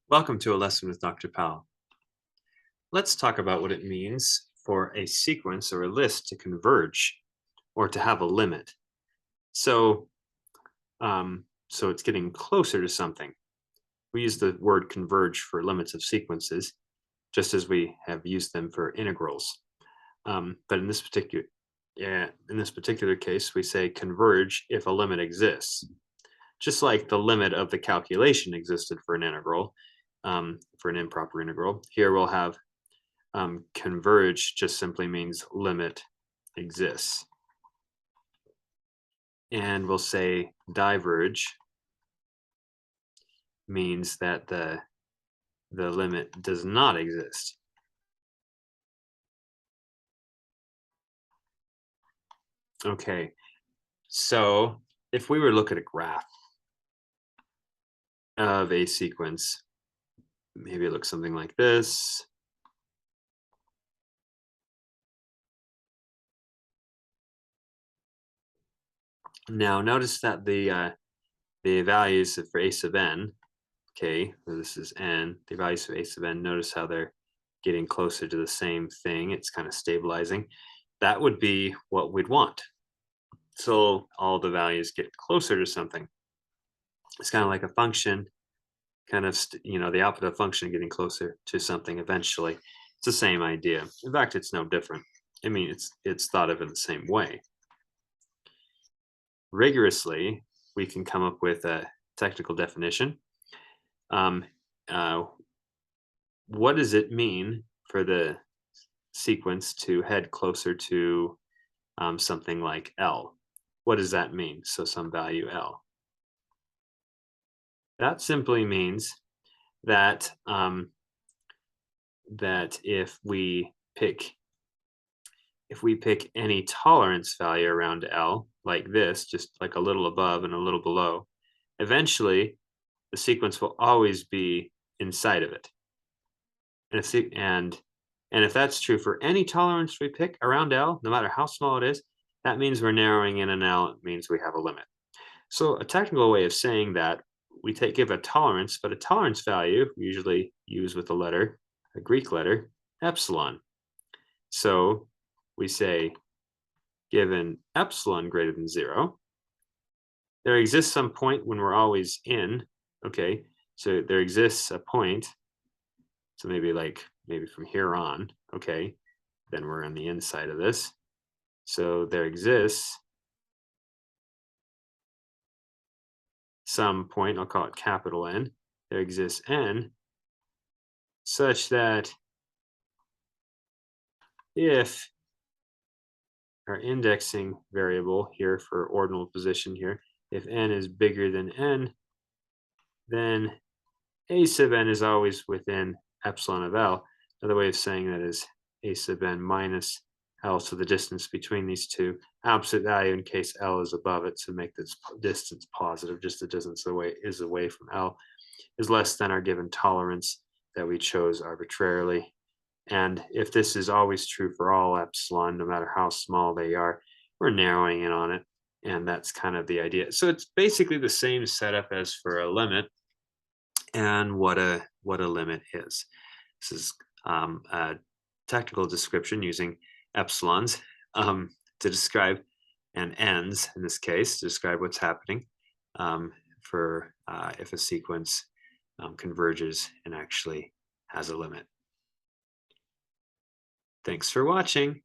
Welcome to a lesson with Dr. Powell. Let's talk about what it means for a sequence or a list to converge or to have a limit. So, so it's getting closer to something. We use the word converge for limits of sequences, just as we have used them for integrals. But in this particular case, we say converge if a limit exists, just like the limit of the calculation existed for an integral, for an improper integral. Here we'll have converge just simply means limit exists. And we'll say diverge means that the limit does not exist. Okay, so if we were to look at a graph of a sequence, maybe it looks something like this. Now notice that the values for a sub n, okay, so this is n, the values for a sub n, notice how they're getting closer to the same thing. It's kind of stabilizing. That would be what we'd want. So all the values get closer to something. It's kind of like a function, kind of, the output of a function getting closer to something eventually. It's the same idea. In fact, it's no different. I mean, it's thought of in the same way. Rigorously, we can come up with a technical definition. Um, uh, what does it mean for the sequence to head closer to something like L? What does that mean? So some value L. That simply means that that if we pick any tolerance value around L, like this, just like a little above and a little below, eventually the sequence will always be inside of it. And if that's true for any tolerance we pick around L, no matter how small it is, that means we're narrowing in an L. It means we have a limit. So a technical way of saying that, give a tolerance, but a tolerance value we usually use with a Greek letter, epsilon. So we say, given epsilon greater than 0, there exists some point when we're always in, okay? So there exists a point, so maybe from here on, okay? Then we're on the inside of this. So there exists some point, I'll call it capital N. There exists n such that if our indexing variable here for ordinal position here, if n is bigger than n, then a sub n is always within epsilon of L. Another way of saying that is a sub n minus L, so the distance between these two, absolute value in case L is above it, to make this distance positive, just the distance away from L, is less than our given tolerance that we chose arbitrarily. And if this is always true for all epsilon, no matter how small they are, we're narrowing in on it. And that's kind of the idea. So it's basically the same setup as for a limit and what a limit is. This is a technical description using epsilons to describe, and n's in this case, to describe what's happening for if a sequence converges and actually has a limit. Thanks for watching.